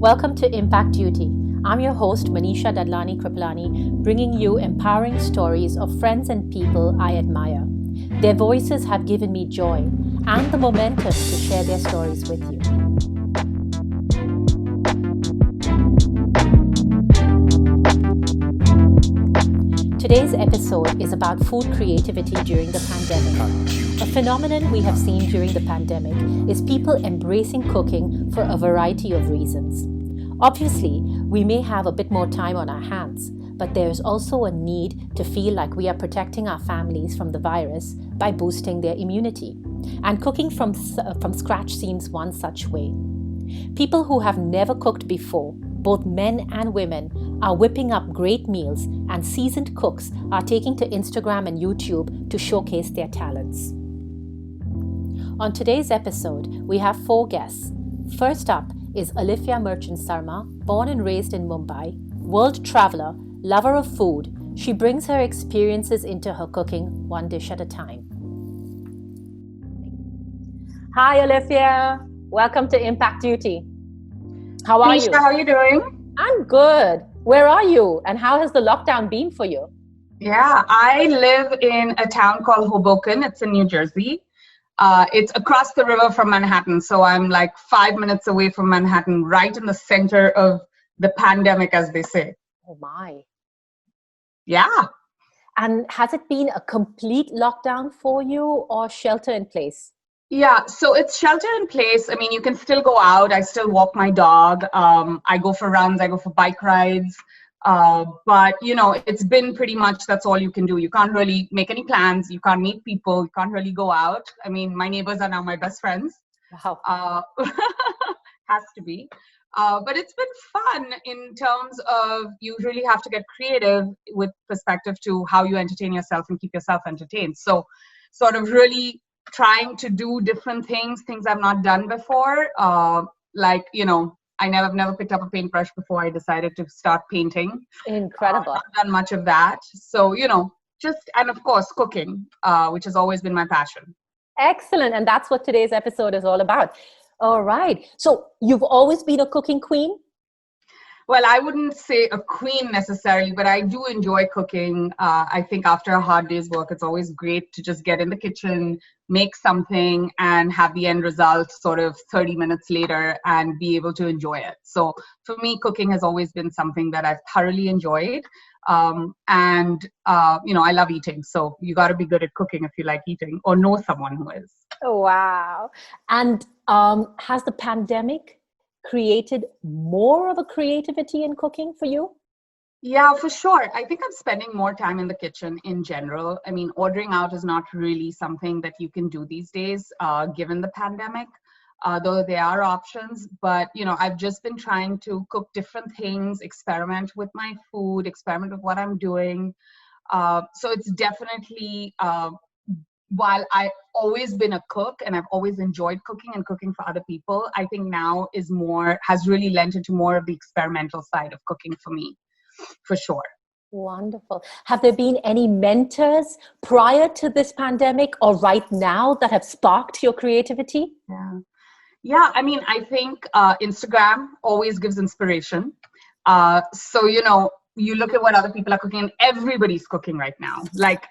Welcome to Impact Duty. I'm your host, Manisha Dadlani Kripalani, bringing you empowering stories of friends and people I admire. Their voices have given me joy and the momentum to share their stories with you. Today's episode is about food creativity during the pandemic. A phenomenon we have seen during the pandemic is people embracing cooking for a variety of reasons. Obviously, we may have a bit more time on our hands, but there is also a need to feel like we are protecting our families from the virus by boosting their immunity. And cooking from scratch seems one such way. People who have never cooked before, both men and women, are whipping up great meals, and seasoned cooks are taking to Instagram and YouTube to showcase their talents. On today's episode, we have 4 guests. First up is Alefiyah Merchant Sarma, born and raised in Mumbai, world traveler, lover of food. She brings her experiences into her cooking one dish at a time. Hi, Alefiyah. Welcome to Impact Duty. How are you? How are you doing? I'm good. Where are you? And how has the lockdown been for you? Yeah, I live in a town called Hoboken. It's in New Jersey. It's across the river from Manhattan. So I'm like 5 minutes away from Manhattan, right in the center of the pandemic, as they say. Oh my. Yeah. And has it been a complete lockdown for you or shelter in place? Yeah, so it's shelter in place. I mean, you can still go out. I still walk my dog. I go for runs. I go for bike rides. But, it's been pretty much that's all you can do. You can't really make any plans. You can't meet people. You can't really go out. I mean, my neighbors are now my best friends. Wow. Has to be. But it's been fun in terms of you really have to get creative with perspective to how you entertain yourself and keep yourself entertained. So sort of really trying to do different things I've not done before. I've never picked up a paintbrush before I decided to start painting. Incredible. I've done much of that. So, and of course, cooking, which has always been my passion. Excellent. And that's what today's episode is all about. All right. So you've always been a cooking queen? Well, I wouldn't say a queen necessarily, but I do enjoy cooking. I think after a hard day's work, it's always great to just get in the kitchen, make something, and have the end result sort of 30 minutes later and be able to enjoy it. So for me, cooking has always been something that I've thoroughly enjoyed. I love eating. So you got to be good at cooking if you like eating or know someone who is. Oh, wow. And has the pandemic created more of a creativity in cooking for you? Yeah, for sure. I think I'm spending more time in the kitchen in general. I mean, ordering out is not really something that you can do these days, given the pandemic, though there are options. But, I've just been trying to cook different things, experiment with my food, experiment with what I'm doing. So it's definitely, while I've always been a cook and I've always enjoyed cooking and cooking for other people, I think now has really lent into more of the experimental side of cooking for me, for sure. Wonderful. Have there been any mentors prior to this pandemic or right now that have sparked your creativity? Yeah. I mean, I think Instagram always gives inspiration. So, you look at what other people are cooking and everybody's cooking right now, like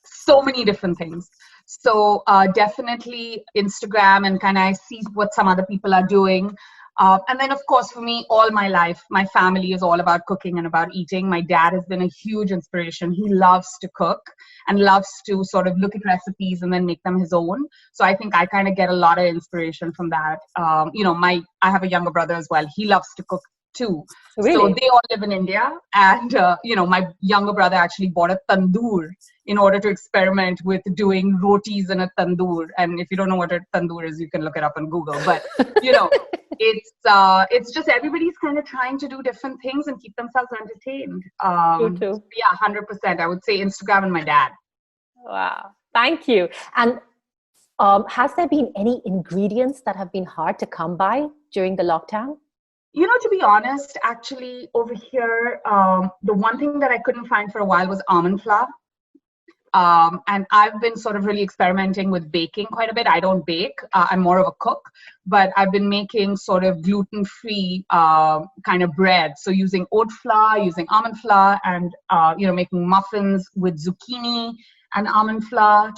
so many different things. So definitely Instagram and kind of see what some other people are doing. And then, of course, for me, all my life, my family is all about cooking and about eating. My dad has been a huge inspiration. He loves to cook and loves to sort of look at recipes and then make them his own. So I think I kind of get a lot of inspiration from that. I have a younger brother as well. He loves to cook too. Really? So they all live in India. And, my younger brother actually bought a tandoor in order to experiment with doing rotis in a tandoor. And if you don't know what a tandoor is, you can look it up on Google. But, it's just everybody's kind of trying to do different things and keep themselves entertained. True. Yeah, 100%. I would say Instagram and my dad. Wow. Thank you. And has there been any ingredients that have been hard to come by during the lockdown? To be honest, actually over here, the one thing that I couldn't find for a while was almond flour. And I've been sort of really experimenting with baking quite a bit. I don't bake. I'm more of a cook, but I've been making sort of gluten-free kind of bread. So using oat flour, using almond flour, and making muffins with zucchini and almond flour.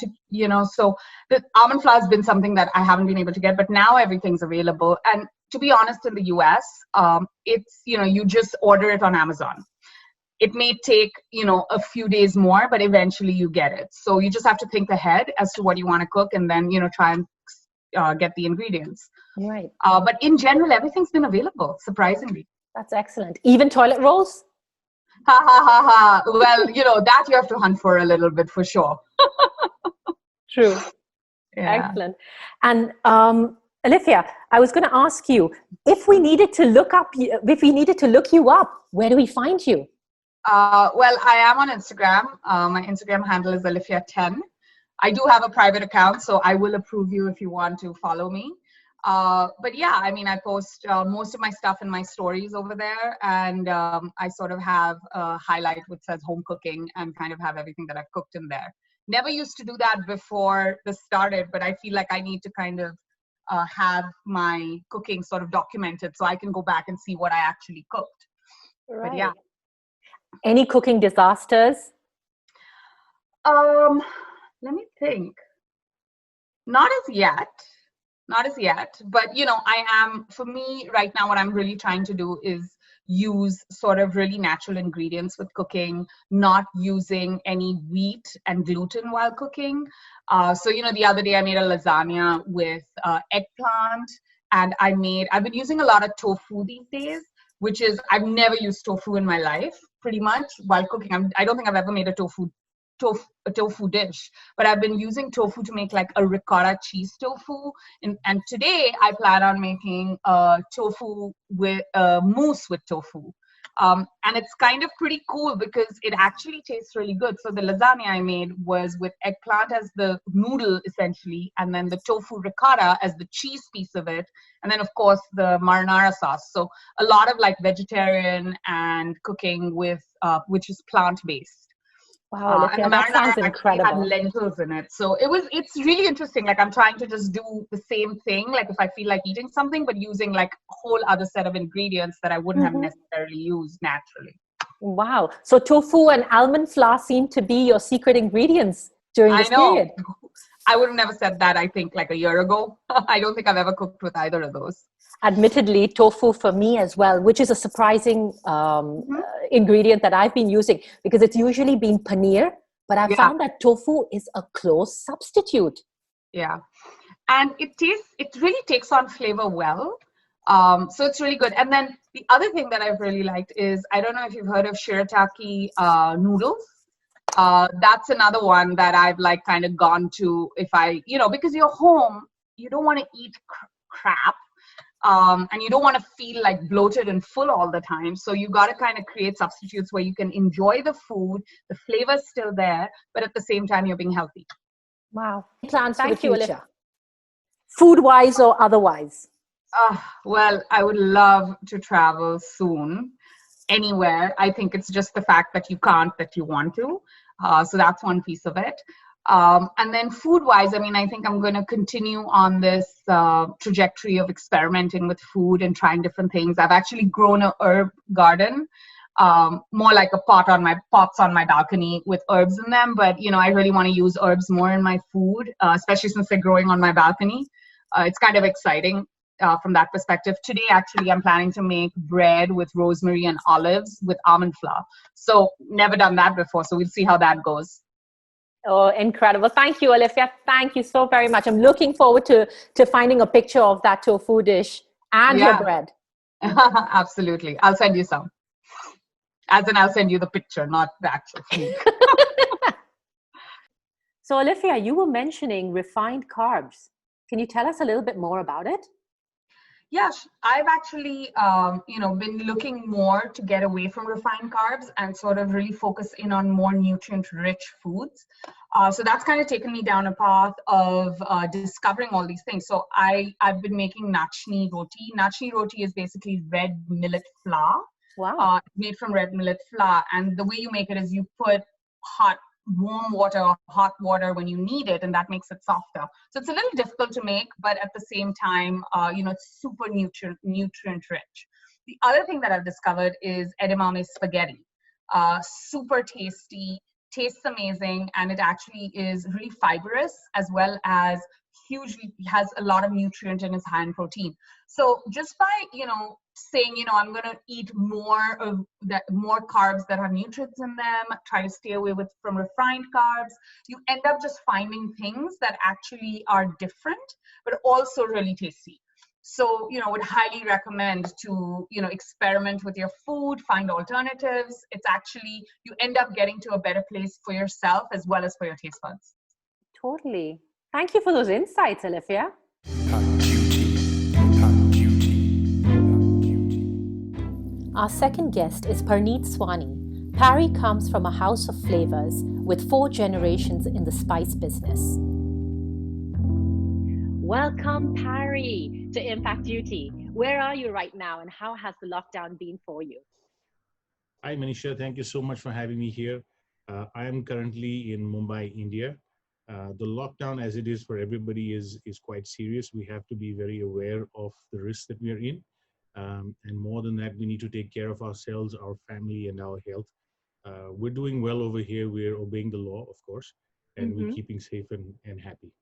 So the almond flour has been something that I haven't been able to get, but now everything's available. And to be honest, in the US, it's you just order it on Amazon. It may take, a few days more, but eventually you get it. So you just have to think ahead as to what you want to cook and then, try and get the ingredients. Right. But in general, everything's been available, surprisingly. That's excellent. Even toilet rolls? Ha, ha, ha, ha. Well, that you have to hunt for a little bit for sure. True. Yeah. Excellent. And Alefiyah, I was going to ask you, if we needed to look you up, where do we find you? Well, I am on Instagram. My Instagram handle is Alefiyah10. I do have a private account, so I will approve you if you want to follow me. But yeah, I mean, I post most of my stuff in my stories over there, and I sort of have a highlight which says home cooking and kind of have everything that I've cooked in there. Never used to do that before this started, but I feel like I need to kind of have my cooking sort of documented so I can go back and see what I actually cooked. Right. But yeah. Any cooking disasters? Let me think. Not as yet, but for me right now, what I'm really trying to do is use sort of really natural ingredients with cooking, not using any wheat and gluten while cooking. So the other day I made a lasagna with eggplant, and I've been using a lot of tofu these days, which is, I've never used tofu in my life, pretty much, while cooking. I don't think I've ever made a tofu dish, but I've been using tofu to make like a ricotta cheese tofu. And today I plan on making tofu with mousse with tofu. And it's kind of pretty cool because it actually tastes really good. So the lasagna I made was with eggplant as the noodle essentially, and then the tofu ricotta as the cheese piece of it, and then of course the marinara sauce. So a lot of like vegetarian and cooking with which is plant-based. Wow, And the that sounds marinara actually had incredible. lentils in it. So it's really interesting. Like I'm trying to just do the same thing, like if I feel like eating something, but using like a whole other set of ingredients that I wouldn't have necessarily used naturally. Wow. So tofu and almond flour seem to be your secret ingredients during this period. I would have never said that, I think, like a year ago. I don't think I've ever cooked with either of those. Admittedly, tofu for me as well, which is a surprising ingredient that I've been using, because it's usually been paneer, but I found that tofu is a close substitute. Yeah. And it really takes on flavor well. So it's really good. And then the other thing that I've really liked is, I don't know if you've heard of shirataki noodles. That's another one that I've like kind of gone to if I, because you're home, you don't want to eat crap. And you don't want to feel like bloated and full all the time. So you got to kind of create substitutes where you can enjoy the food, the flavor's still there, but at the same time, you're being healthy. Wow. Plans for the future? Food-wise or otherwise? Well, I would love to travel soon, anywhere. I think it's just the fact that you can't, that you want to. So that's one piece of it. And then food-wise, I mean, I think I'm going to continue on this trajectory of experimenting with food and trying different things. I've actually grown a herb garden, more like pots on my balcony with herbs in them. But, I really want to use herbs more in my food, especially since they're growing on my balcony. It's kind of exciting from that perspective. Today, actually, I'm planning to make bread with rosemary and olives with almond flour. So never done that before. So we'll see how that goes. Oh, incredible. Thank you, Alefiyah. Thank you so very much. I'm looking forward to finding a picture of that tofu dish and your bread. Absolutely. I'll send you some. As in, I'll send you the picture, not the actual food. So, Alefiyah, you were mentioning refined carbs. Can you tell us a little bit more about it? Yes, I've actually, been looking more to get away from refined carbs and sort of really focus in on more nutrient-rich foods. So that's kind of taken me down a path of discovering all these things. So I've been making nachni roti. Nachni roti is basically red millet flour. Wow. Made from red millet flour. And the way you make it is you put hot warm water or hot water when you need it, and that makes it softer. So it's a little difficult to make, but at the same time, it's super nutrient rich. The other thing that I've discovered is edamame spaghetti. Super tasty, tastes amazing, and it actually is really fibrous as well as hugely has a lot of nutrient and is high in protein. So just by saying I'm going to eat more of that, more carbs that have nutrients in them, try to stay away from refined carbs, you end up just finding things that actually are different but also really tasty. So would highly recommend to experiment with your food, find alternatives. It's actually, you end up getting to a better place for yourself as well as for your taste buds. Totally. Thank you for those insights, Alefiyah. Our second guest is Parneet Swani. Parry comes from a house of flavors with 4 generations in the spice business. Welcome, Parry, to Impact Duty. Where are you right now, and how has the lockdown been for you? Hi, Manisha. Thank you so much for having me here. I am currently in Mumbai, India. The lockdown, as it is for everybody, is quite serious. We have to be very aware of the risks that we are in. And more than that, we need to take care of ourselves, our family, and our health. We're doing well over here. We're obeying the law, of course, and we're keeping safe and happy.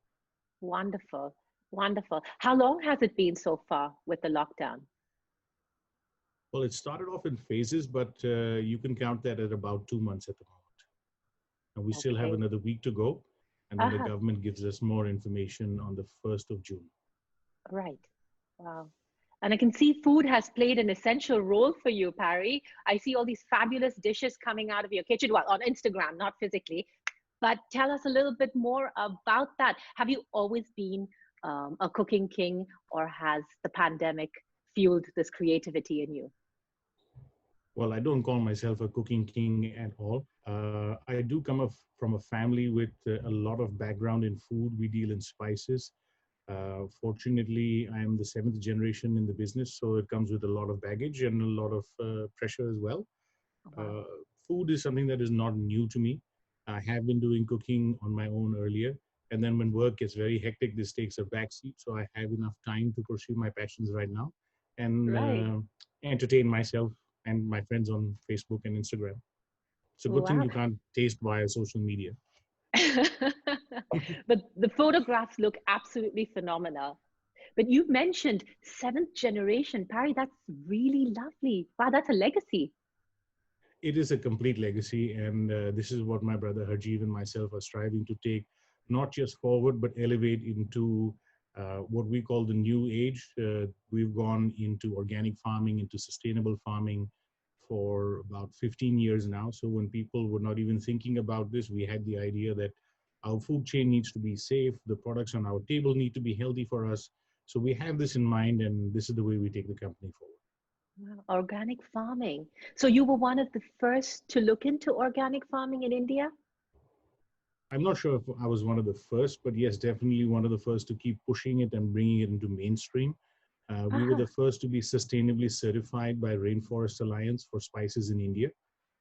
Wonderful. Wonderful. How long has it been so far with the lockdown? Well, it started off in phases, but you can count that at about 2 months at the moment. And we still have another week to go. And then the government gives us more information on the 1st of June. Right. Wow. And I can see food has played an essential role for you, Parry. I see all these fabulous dishes coming out of your kitchen, well, on Instagram, not physically. But tell us a little bit more about that. Have you always been a cooking king, or has the pandemic fueled this creativity in you? Well, I don't call myself a cooking king at all. I do come from a family with a lot of background in food. We deal in spices. Fortunately, I am the 7th generation in the business, so it comes with a lot of baggage and a lot of pressure as well. Food is something that is not new to me. I have been doing cooking on my own earlier. And then when work gets very hectic, this takes a backseat. So I have enough time to pursue my passions right now and entertain myself and my friends on Facebook and Instagram. It's a good thing you can't taste via social media. But the photographs look absolutely phenomenal. But you mentioned 7th generation, Parry. That's really lovely. Wow, that's a legacy. It is a complete legacy, and this is what my brother Harjeev and myself are striving to take, not just forward, but elevate into what we call the new age. We've gone into organic farming, into sustainable farming for about 15 years now. So when people were not even thinking about this, we had the idea that our food chain needs to be safe, the products on our table need to be healthy for us. So we have this in mind, and this is the way we take the company forward. Wow, organic farming. So you were one of the first to look into organic farming in India? I'm not sure if I was one of the first, but yes, definitely one of the first to keep pushing it and bringing it into mainstream. We were the first to be sustainably certified by Rainforest Alliance for spices in India.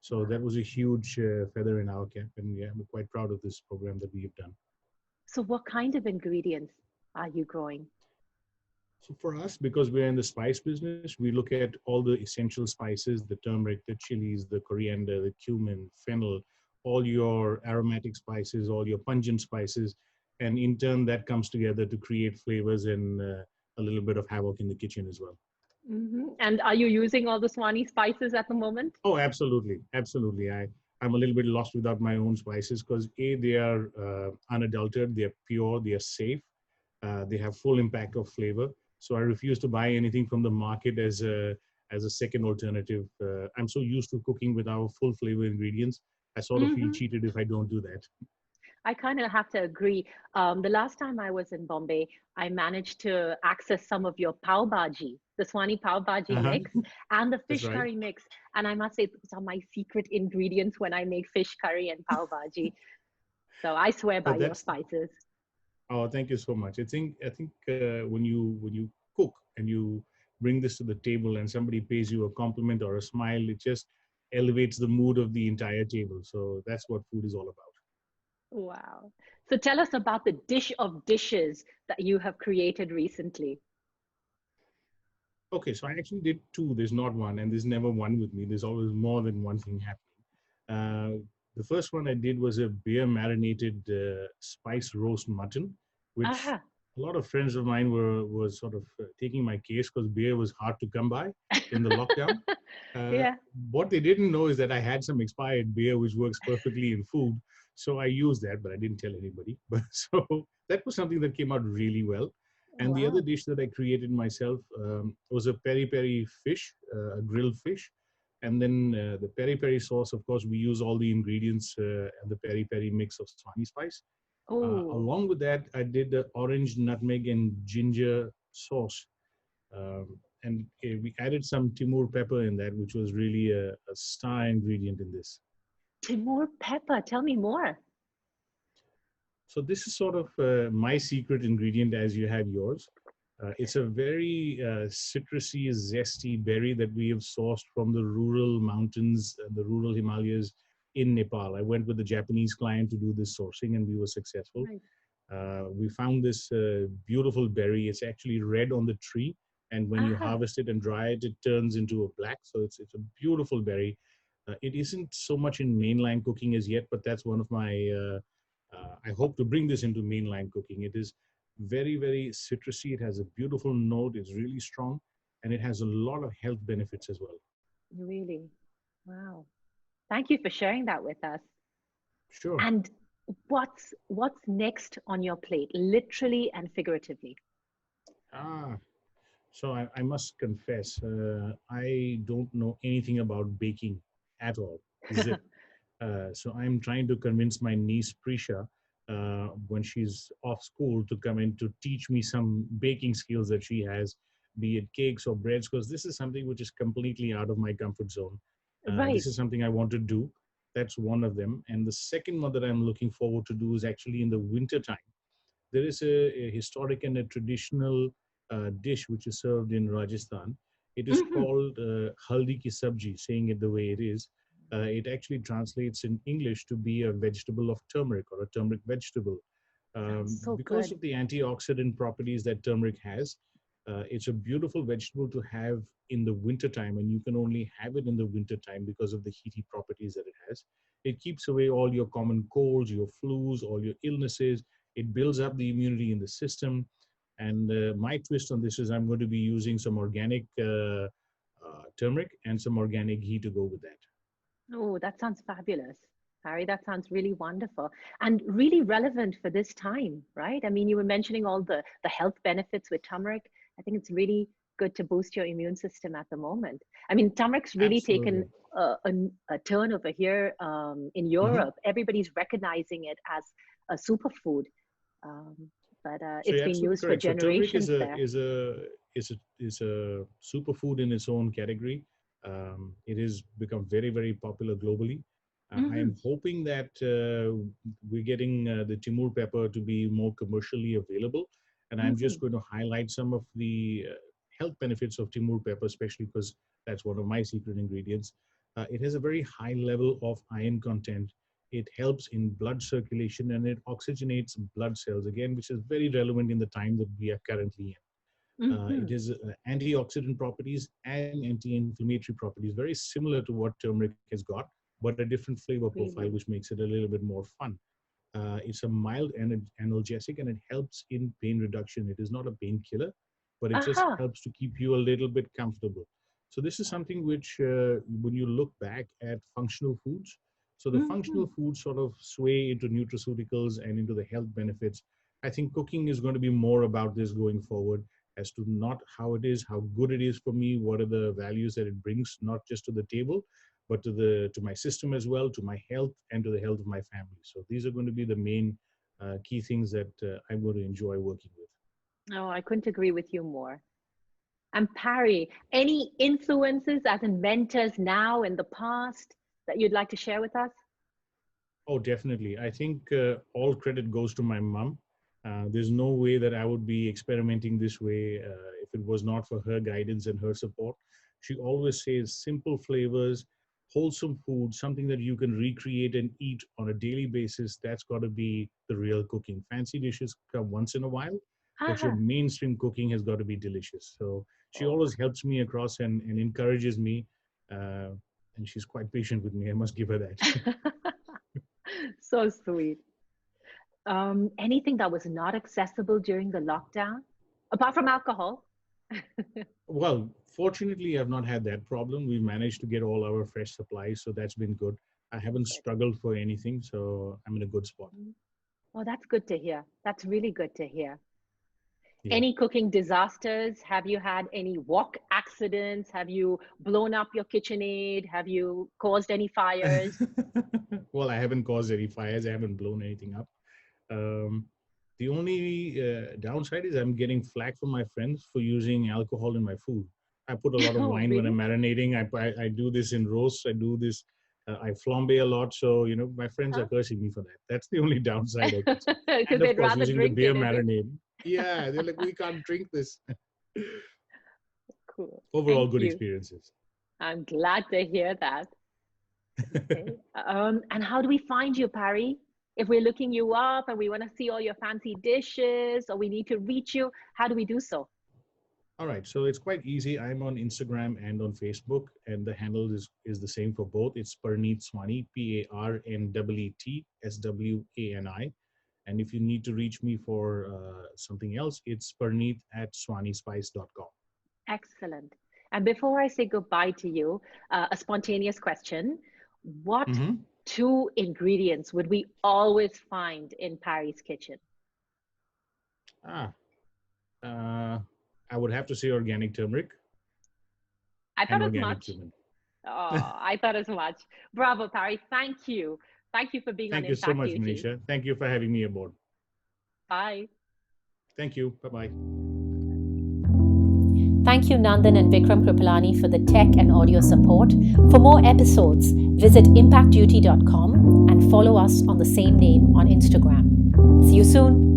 So that was a huge feather in our cap, and yeah, we're quite proud of this program that we have done. So what kind of ingredients are you growing? So for us, because we're in the spice business, we look at all the essential spices, the turmeric, the chilies, the coriander, the cumin, fennel, all your aromatic spices, all your pungent spices. And in turn, that comes together to create flavors and a little bit of havoc in the kitchen as well. And are you using all the Swani spices at the moment? Oh, absolutely. Absolutely. I'm a little bit lost without my own spices because they are unadulterated, they're pure, they are safe, they have full impact of flavor. So I refuse to buy anything from the market as a second alternative. I'm so used to cooking with our full flavor ingredients. I sort of feel cheated if I don't do that. I kind of have to agree. The last time I was in Bombay, I managed to access some of your pav bhaji, the Swani pav bhaji mix, and the fish curry mix. And I must say, those are my secret ingredients when I make fish curry and pav bhaji. So I swear by your spices. Oh, thank you so much. I think when you cook and you bring this to the table and somebody pays you a compliment or a smile, it just elevates the mood of the entire table. So that's what food is all about. Wow. So tell us about the dish of dishes that you have created recently. Okay, so I actually did two. There's not one, and there's never one with me. There's always more than one thing happening. The first one I did was a beer marinated spice roast mutton, which Aha. a lot of friends of mine were sort of taking my case because beer was hard to come by in the lockdown. Uh, Yeah. what they didn't know is that I had some expired beer which works perfectly in food, so I used that, but I didn't tell anybody. But so that was something that came out really well. And the other Wow. dish that I created myself was a peri peri fish, a grilled fish. And then the peri peri sauce, of course, we use all the ingredients and the peri peri mix of Swani spice. Oh, Along with that, I did the orange, nutmeg, and ginger sauce. And we added some Timur pepper in that, which was really a star ingredient in this. Timur pepper. Tell me more. So this is sort of my secret ingredient as you have yours. It's a very citrusy, zesty berry that we have sourced from the rural mountains and the rural Himalayas in Nepal. I went with a Japanese client to do this sourcing and we were successful. Right. We found this beautiful berry. It's actually red on the tree, and when you Aha. harvest it and dry it, it turns into a black. So it's a beautiful berry. It isn't so much in mainline cooking as yet, but that's one of my. I hope to bring this into mainline cooking. It is very citrusy. It has a beautiful note. It's really strong, and it has a lot of health benefits as well. Really? Wow. Thank you for sharing that with us. Sure. And what's next on your plate, literally and figuratively? Ah, so I must confess, I don't know anything about baking at all. Zip. So I'm trying to convince my niece Prisha, when she's off school, to come in to teach me some baking skills that she has, be it cakes or breads, because this is something which is completely out of my comfort zone. This Right. is something I want to do. That's one of them. And the second one that I'm looking forward to do is actually in the winter time. There is a historic and a traditional dish which is served in Rajasthan. It is Hmm. called haldi ki sabji, saying it the way it is. It actually translates in English to be a vegetable of turmeric or a turmeric vegetable. Sounds so Because good. of the antioxidant properties that turmeric has, it's a beautiful vegetable to have in the winter time, and you can only have it in the winter time because of the heaty properties that it has. It keeps away all your common colds, your flus, all your illnesses. It builds up the immunity in the system. And my twist on this is I'm going to be using some organic turmeric and some organic ghee to go with that. Oh, that sounds fabulous. Harry, that sounds really wonderful and really relevant for this time, right? I mean, you were mentioning all the health benefits with turmeric. I think it's really good to boost your immune system at the moment. I mean, turmeric's really taken Absolutely. a turn over here in Hmm. Europe. Everybody's recognizing it as a superfood, um, but So it's you're been absolutely used for correct. So turmeric generations there. is a superfood in its own category. It has become very popular globally. I Hmm. am hoping that we're getting the Timur pepper to be more commercially available, and I'm just Hmm. going to highlight some of the health benefits of Timur pepper, especially because that's one of my secret ingredients. It has a very high level of iron content. It helps in blood circulation and it oxygenates blood cells again, which is very relevant in the time that we are currently in. It Hmm. has antioxidant properties and anti-inflammatory properties, very similar to what turmeric has got, but a different flavor profile, Really. which makes it a little bit more fun. It's a mild analgesic and it helps in pain reduction. It is not a painkiller, but it just Aha. helps to keep you a little bit comfortable. So this is something which, when you look back at functional foods, so the Hmm. functional foods sort of sway into nutraceuticals and into the health benefits. I think cooking is going to be more about this going forward as to not how it is, how good it is for me, what are the values that it brings, not just to the table, but to my system as well, to my health, and to the health of my family. So these are going to be the main key things that I'm going to enjoy working with. Oh, I couldn't agree with you more. And Parry, any influences as in mentors now in the past that you'd like to share with us? Oh, definitely. I think all credit goes to my mom. There's no way that I would be experimenting this way if it was not for her guidance and her support. She always says simple flavors, wholesome food, something that you can recreate and eat on a daily basis, that's got to be the real cooking. Fancy dishes come once in a while, but your Ah, mainstream cooking has got to be delicious. So she oh. always helps me across and encourages me. Uh, and she's quite patient with me. I must give her that. So sweet. Anything that was not accessible during the lockdown, apart from alcohol? Well, fortunately, I've not had that problem. We managed to get all our fresh supplies, so that's been good. I haven't Good. struggled for anything, so I'm in a good spot. Mhm. Oh, that's good to hear. That's really good to hear. Yeah. Any cooking disasters? Have you had any wok accidents? Have you blown up your KitchenAid? Have you caused any fires? Well, I haven't caused any fires. I haven't blown anything up. Um, the only downside is I'm getting flack from my friends for using alcohol in my food. I put a lot of Oh, wine when I'm really? marinating. I do this in roasts. I do this. I flambe a lot. So, my friends are Huh? cursing me for that. That's the only downside I could say. Because And of they'd course, rather using the drink beer it, is it? marinade. Yeah, they're like, we can't drink this. Cool. Overall, Thank good you. experiences. I'm glad to hear that. Okay. And how do we find you, Parry? If we're looking you up and we want to see all your fancy dishes or we need to reach you, how do we do so? All right, so it's quite easy. I'm on Instagram and on Facebook, and the handle is the same for both. It's Parneet Swani, ParneetSwani. And if you need to reach me for something else, it's Parneet at swanispice.com. Excellent. And before I say goodbye to you, a spontaneous question. What Mm-hmm. two ingredients would we always find in Parry's kitchen? Ah, uh, I would have to say organic turmeric I and thought as organic much. cumin. Oh, I thought as much. Bravo, Parry. Thank you. Thank you for being on Thank you so Impact much, Duty. Manisha. Thank you for having me aboard. Bye. Thank you. Bye bye. Thank you, Nandan and Vikram Kripalani, for the tech and audio support. For more episodes, visit impactduty.com and follow us on the same name on Instagram. See you soon.